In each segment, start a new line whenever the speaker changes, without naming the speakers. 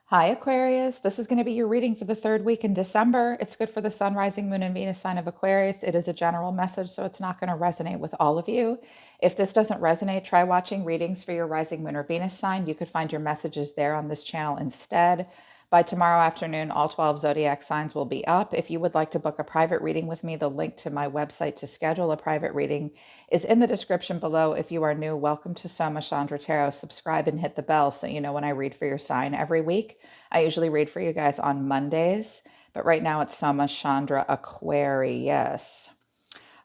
Hi, Aquarius. This is going to be your reading for the third week in December. It's good for the Sun, Rising, Moon, and Venus sign of Aquarius. It is a general message, so it's not going to resonate with all of you. If this doesn't resonate, try watching readings for your Rising, Moon, or Venus sign. You could find your messages there on this channel instead. By tomorrow afternoon, all 12 zodiac signs will be up. If you would like to book a private reading with me, the link to my website to schedule a private reading is in the description below. If you are new, welcome to Soma Chandra Tarot. Subscribe and hit the bell so you know when I read for your sign every week. I usually read for you guys on Mondays, but right now it's Soma Chandra Aquarius.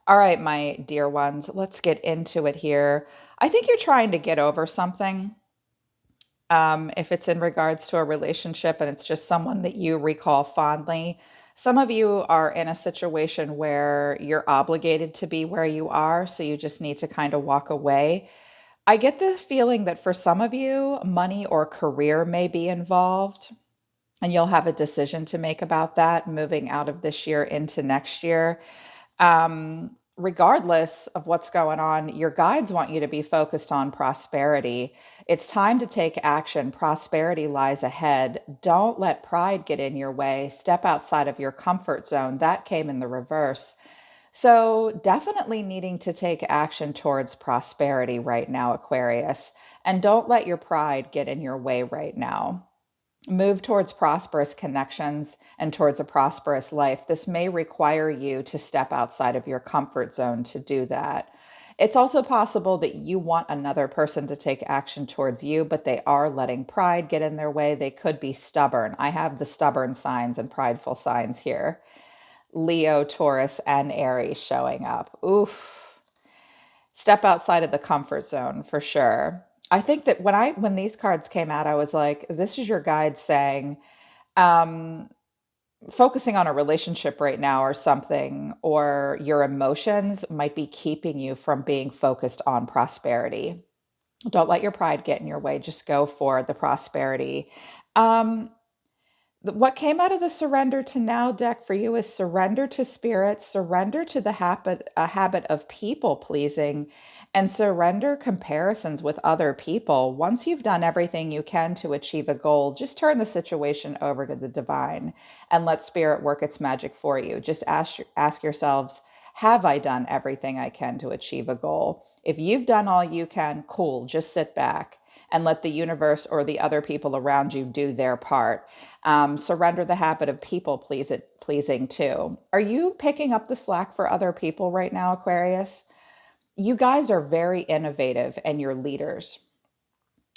All right, my dear ones, let's get into it here. I think you're trying to get over something. If it's in regards to a relationship and it's just someone that you recall fondly, some of you are in a situation where you're obligated to be where you are, so you just need to kind of walk away. I get the feeling that for some of you, money or career may be involved, and you'll have a decision to make about that moving out of this year into next year. Regardless of what's going on, your guides want you to be focused on prosperity. It's time to take action. Prosperity lies ahead. Don't let pride get in your way. Step outside of your comfort zone. That came in the reverse. So, definitely needing to take action towards prosperity right now, Aquarius. And don't let your pride get in your way right now. Move towards prosperous connections and towards a prosperous life. This may require you to step outside of your comfort zone to do that. It's also possible that you want another person to take action towards you, but they are letting pride get in their way. They could be stubborn. I have the stubborn signs and prideful signs here. Leo, Taurus, and Aries showing up. Oof. Step outside of the comfort zone for sure. I think that when these cards came out, I was like, this is your guide saying, um, focusing on a relationship right now or something, or your emotions might be keeping you from being focused on prosperity. Don't let your pride get in your way. Just go for the prosperity. Um, what came out of the surrender to now deck for you is surrender to spirit, surrender to the habit of people pleasing, and surrender comparisons with other people. Once you've done everything you can to achieve a goal, just turn the situation over to the divine and let spirit work its magic for you. Just ask yourselves, have I done everything I can to achieve a goal? If you've done all you can, cool, just sit back and let the universe or the other people around you do their part. Surrender the habit of pleasing too. Are you picking up the slack for other people right now, Aquarius? You guys are very innovative and you're leaders.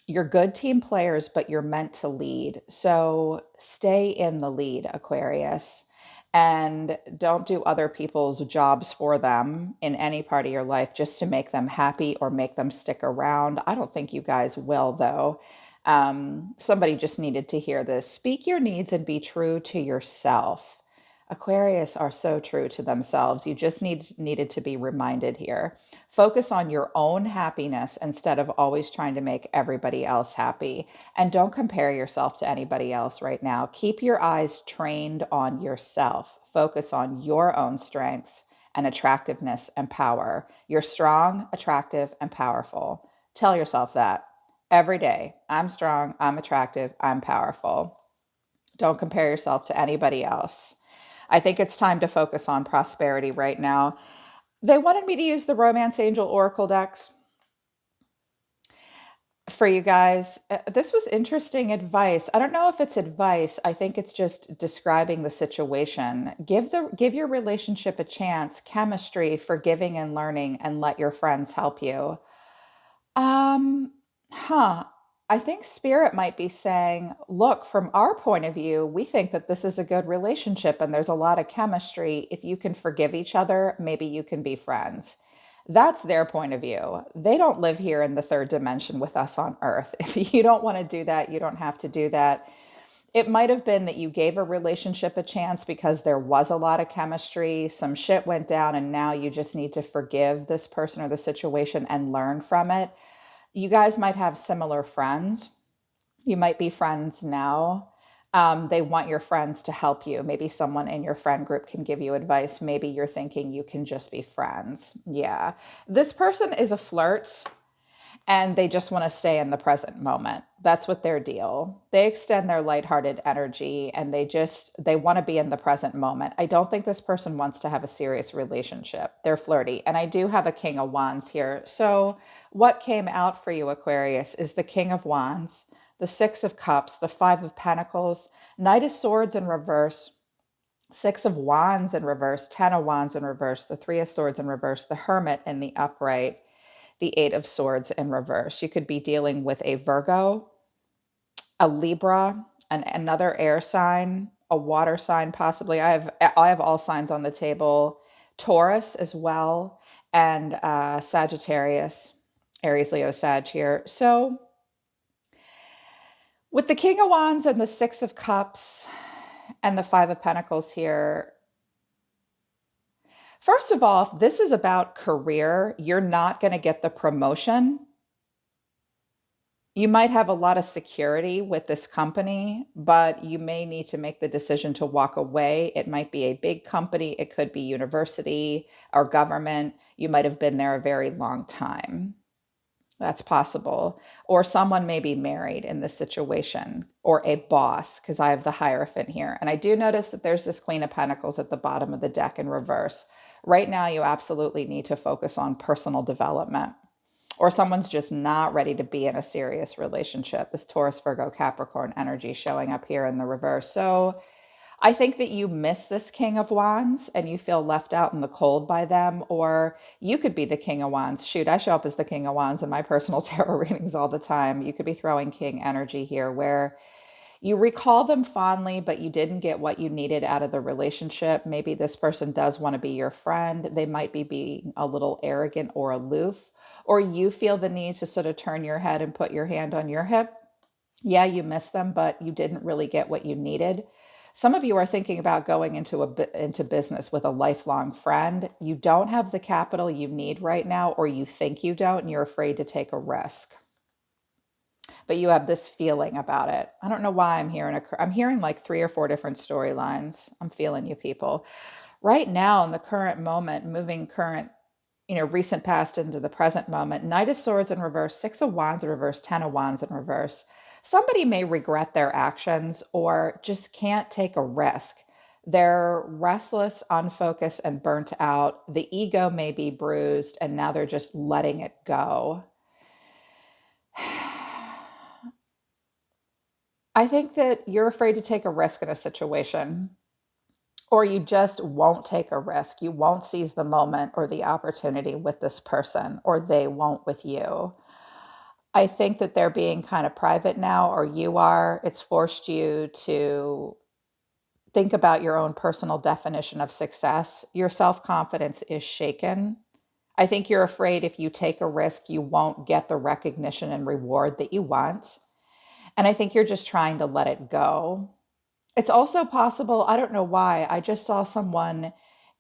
You're good team players, but you're meant to lead. So stay in the lead, Aquarius, and don't do other people's jobs for them in any part of your life just to make them happy or make them stick around. I don't think you guys will, though. Somebody just needed to hear this. Speak your needs and be true to yourself. Aquarius are so true to themselves. You just needed to be reminded here. Focus on your own happiness instead of always trying to make everybody else happy. And don't compare yourself to anybody else right now. Keep your eyes trained on yourself. Focus on your own strengths and attractiveness and power. You're strong, attractive, and powerful. Tell yourself that every day. I'm strong, I'm attractive, I'm powerful. Don't compare yourself to anybody else. I think it's time to focus on prosperity right now. They wanted me to use the Romance Angel Oracle decks for you guys. This was interesting advice. I don't know if it's advice. I think it's just describing the situation. Give your relationship a chance, chemistry, forgiving and learning, and let your friends help you. Um, huh. I think spirit might be saying, look, from our point of view, we think that this is a good relationship and there's a lot of chemistry. If you can forgive each other, maybe you can be friends. That's their point of view. They don't live here in the third dimension with us on Earth. If you don't want to do that, you don't have to do that. It might have been that you gave a relationship a chance because there was a lot of chemistry, some shit went down, and now you just need to forgive this person or the situation and learn from it. You guys might have similar friends. You might be friends now. They want your friends to help you. Maybe someone in your friend group can give you advice. Maybe you're thinking you can just be friends. Yeah. This person is a flirt and they just want to stay in the present moment. That's what their deal. They extend their lighthearted energy and they want to be in the present moment. I don't think this person wants to have a serious relationship. They're flirty. And I do have a King of Wands here. So what came out for you, Aquarius, is the King of Wands, the Six of Cups, the Five of Pentacles, Knight of Swords in reverse, Six of Wands in reverse, Ten of Wands in reverse, the Three of Swords in reverse, the Hermit in the upright, the Eight of Swords in reverse. You could be dealing with a Virgo, a Libra, another air sign, a water sign possibly. I have all signs on the table. Taurus as well, and Sagittarius, Aries, Leo, Sag here. So with the King of Wands and the Six of Cups and the Five of Pentacles here, first of all, if this is about career, you're not going to get the promotion. You might have a lot of security with this company, but you may need to make the decision to walk away. It might be a big company, it could be university or government. You might have been there a very long time. That's possible. Or someone may be married in this situation, or a boss, because I have the Hierophant here. And I do notice that there's this Queen of Pentacles at the bottom of the deck in reverse. Right now, you absolutely need to focus on personal development, or someone's just not ready to be in a serious relationship. This Taurus, Virgo, Capricorn energy showing up here in the reverse. So I think that you miss this King of Wands and you feel left out in the cold by them, or you could be the King of Wands. Shoot, I show up as the King of Wands in my personal tarot readings all the time. You could be throwing King energy here where you recall them fondly, but you didn't get what you needed out of the relationship. Maybe this person does want to be your friend. They might be being a little arrogant or aloof, or you feel the need to sort of turn your head and put your hand on your hip. Yeah, you miss them, but you didn't really get what you needed. Some of you are thinking about going into business with a lifelong friend. You don't have the capital you need right now, or you think you don't, and you're afraid to take a risk. But you have this feeling about it. I don't know why I'm hearing like three or four different storylines. I'm feeling you people. Right now in the current moment, moving current, recent past into the present moment, Knight of Swords in reverse, Six of Wands in reverse, Ten of Wands in reverse. Somebody may regret their actions or just can't take a risk. They're restless, unfocused, and burnt out. The ego may be bruised, and now they're just letting it go. I think that you're afraid to take a risk in a situation, or you just won't take a risk. You won't seize the moment or the opportunity with this person, or they won't with you. I think that they're being kind of private now, or you are. It's forced you to think about your own personal definition of success. Your self confidence is shaken. I think you're afraid if you take a risk, you won't get the recognition and reward that you want. And I think you're just trying to let it go. It's also possible, I don't know why, I just saw someone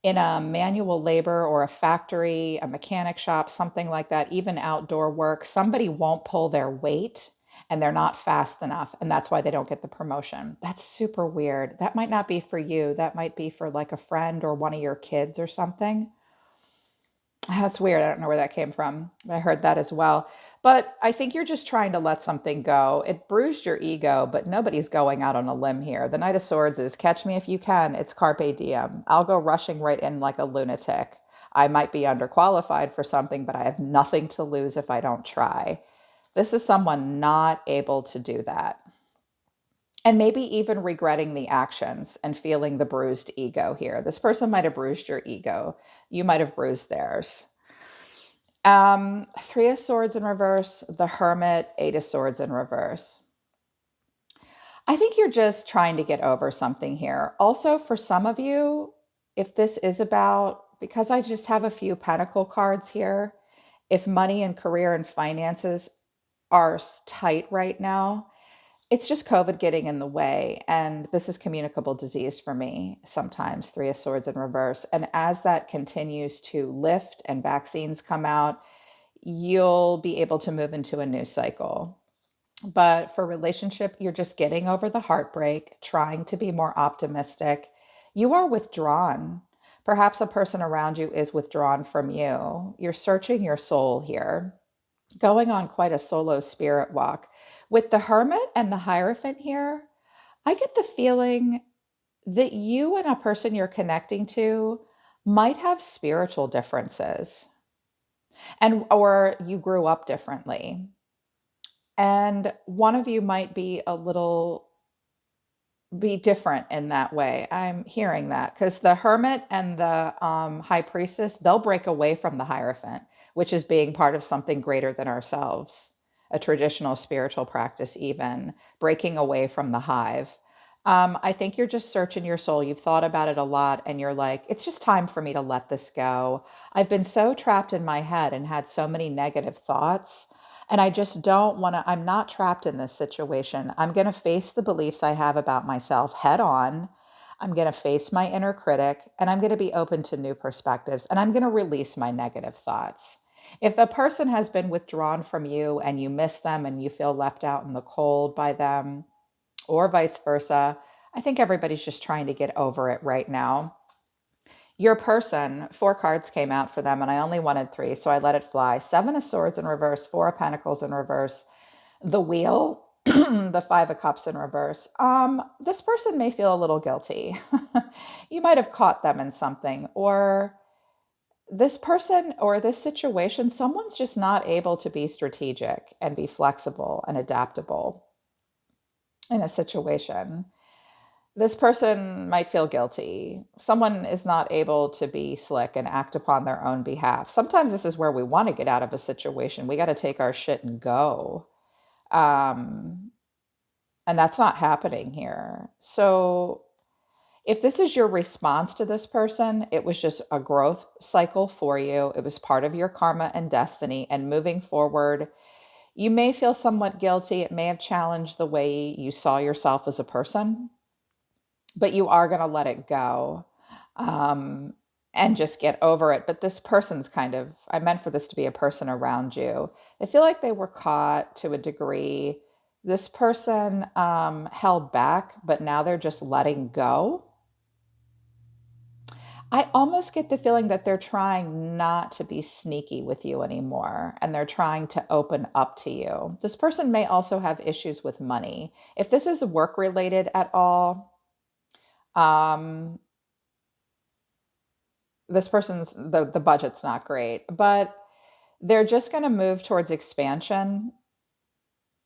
in a manual labor or a factory, a mechanic shop, something like that, even outdoor work. Somebody won't pull their weight and they're not fast enough. And that's why they don't get the promotion. That's super weird. That might not be for you. That might be for like a friend or one of your kids or something. That's weird. I don't know where that came from. I heard that as well. But I think you're just trying to let something go. It bruised your ego, but nobody's going out on a limb here. The Knight of Swords is catch me if you can. It's carpe diem. I'll go rushing right in like a lunatic. I might be underqualified for something, but I have nothing to lose if I don't try. This is someone not able to do that. And maybe even regretting the actions and feeling the bruised ego here. This person might have bruised your ego. You might have bruised theirs. Three of Swords in reverse, the Hermit, Eight of Swords in reverse. I think you're just trying to get over something here. Also, for some of you, if this is about, because I just have a few Pentacle cards here, if money and career and finances are tight right now, it's just COVID getting in the way. And this is communicable disease for me sometimes, Three of Swords in reverse. And as that continues to lift and vaccines come out, you'll be able to move into a new cycle. But for relationship, you're just getting over the heartbreak, trying to be more optimistic. You are withdrawn. Perhaps a person around you is withdrawn from you. You're searching your soul here. going on quite a solo spirit walk. With the Hermit and the Hierophant here, I get the feeling that you and a person you're connecting to might have spiritual differences and or you grew up differently. And one of you might be different in that way. I'm hearing that because the hermit and the high priestess, they'll break away from the hierophant, which is being part of something greater than ourselves, a traditional spiritual practice, even breaking away from the hive. I think you're just searching your soul. You've thought about it a lot and you're like, it's just time for me to let this go. I've been so trapped in my head and had so many negative thoughts. And I just don't want to, I'm not trapped in this situation. I'm going to face the beliefs I have about myself head on. I'm going to face my inner critic and I'm going to be open to new perspectives and I'm going to release my negative thoughts. If the person has been withdrawn from you and you miss them and you feel left out in the cold by them, or vice versa, I think everybody's just trying to get over it right now. Your person, four cards came out for them, and I only wanted three, so I let it fly. Seven of Swords in reverse, Four of Pentacles in reverse, the Wheel, the Five of Cups in reverse. This person may feel a little guilty. You might have caught them in something, or this person or this situation, someone's just not able to be strategic and be flexible and adaptable in a situation. This person might feel guilty. Someone is not able to be slick and act upon their own behalf. Sometimes this is where we want to get out of a situation. We got to take our shit and go. Um, and that's not happening here. So if this is your response to this person, it was just a growth cycle for you. It was part of your karma and destiny. And moving forward, you may feel somewhat guilty. It may have challenged the way you saw yourself as a person, but you are going to let it go, um, and just get over it. But this person's kind of, I meant for this to be a person around you. They feel like they were caught to a degree. This person held back, but now they're just letting go. I almost get the feeling that they're trying not to be sneaky with you anymore and they're trying to open up to you. This person may also have issues with money. If this is work related at all, um, this person's the budget's not great, but they're just going to move towards expansion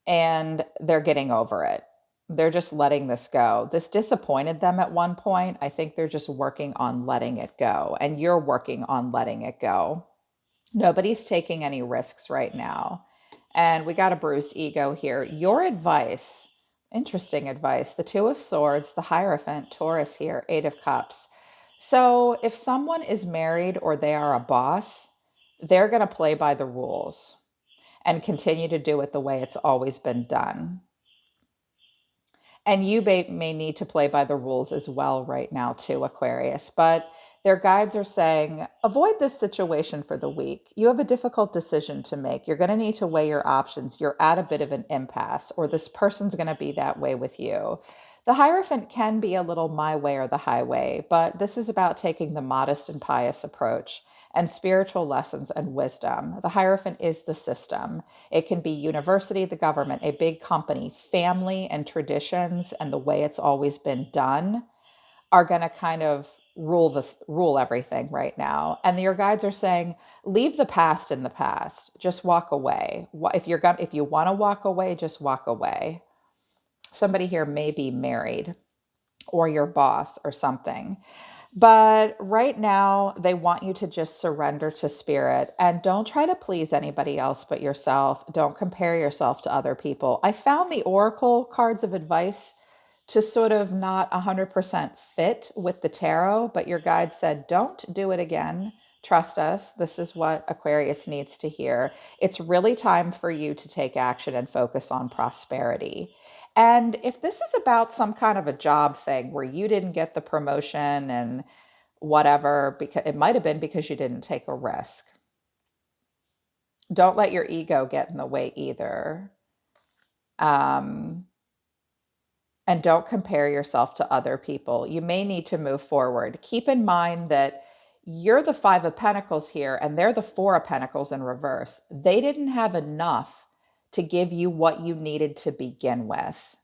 and they're getting over it. They're just letting this go. This disappointed them at one point. I think they're just working on letting it go, and you're working on letting it go. Nobody's taking any risks right now. And we got a bruised ego here. Your advice, interesting advice. The Two of Swords, the Hierophant, Taurus here, Eight of Cups. So if someone is married or they are a boss, they're going to play by the rules and continue to do it the way it's always been done. And you may need to play by the rules as well right now, too, Aquarius. But their guides are saying, avoid this situation for the week. You have a difficult decision to make. You're going to need to weigh your options. You're at a bit of an impasse, or this person's going to be that way with you. The Hierophant can be a little my way or the highway, but this is about taking the modest and pious approach and spiritual lessons and wisdom. The Hierophant is the system. It can be university, the government, a big company, family and traditions and the way it's always been done are going to kind of rule everything right now. And your guides are saying, leave the past in the past. Just walk away. If you want to walk away, just walk away. Somebody here may be married or your boss or something. But right now, they want you to just surrender to spirit and don't try to please anybody else but yourself. Don't compare yourself to other people. I found the oracle cards of advice to sort of not 100% fit with the tarot, but your guide said, don't do it again. Trust us. This is what Aquarius needs to hear. It's really time for you to take action and focus on prosperity. And if this is about some kind of a job thing where you didn't get the promotion and whatever, because it might have been because you didn't take a risk. Don't let your ego get in the way either. Um, and don't compare yourself to other people. You may need to move forward. Keep in mind that You're the Five of Pentacles here, and they're the Four of Pentacles in reverse. They didn't have enough to give you what you needed to begin with.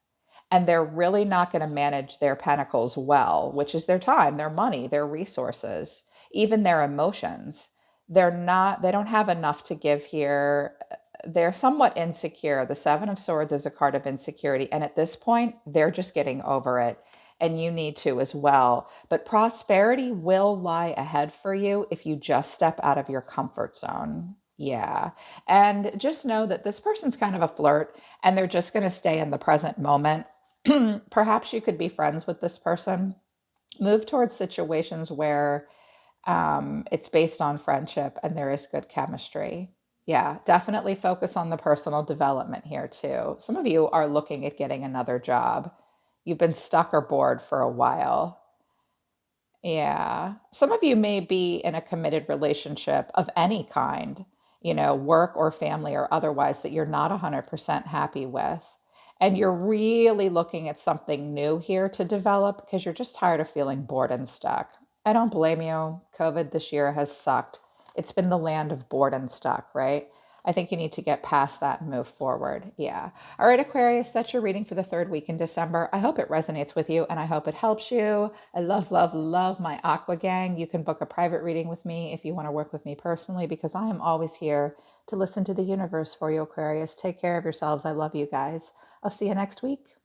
And they're really not going to manage their pentacles well, which is their time, their money, their resources, even their emotions. They don't have enough to give here. They're somewhat insecure. The Seven of Swords is a card of insecurity. And at this point, they're just getting over it. And you need to as well. But prosperity will lie ahead for you if you just step out of your comfort zone. Yeah. And just know that this person's kind of a flirt and they're just going to stay in the present moment. Perhaps you could be friends with this person. Move towards situations where it's based on friendship and there is good chemistry. Yeah, definitely focus on the personal development here too. Some of you are looking at getting another job. You've been stuck or bored for a while. Yeah. Some of you may be in a committed relationship of any kind, work or family or otherwise, that you're not 100% happy with. And you're really looking at something new here to develop because you're just tired of feeling bored and stuck. I don't blame you. COVID this year has sucked. It's been the land of bored and stuck, right? I think you need to get past that and move forward. Yeah. All right, Aquarius, that's your reading for the third week in December. I hope it resonates with you and I hope it helps you. I love, love, love my Aqua gang. You can book a private reading with me if you want to work with me personally because I am always here to listen to the universe for you, Aquarius. Take care of yourselves. I love you guys. I'll see you next week.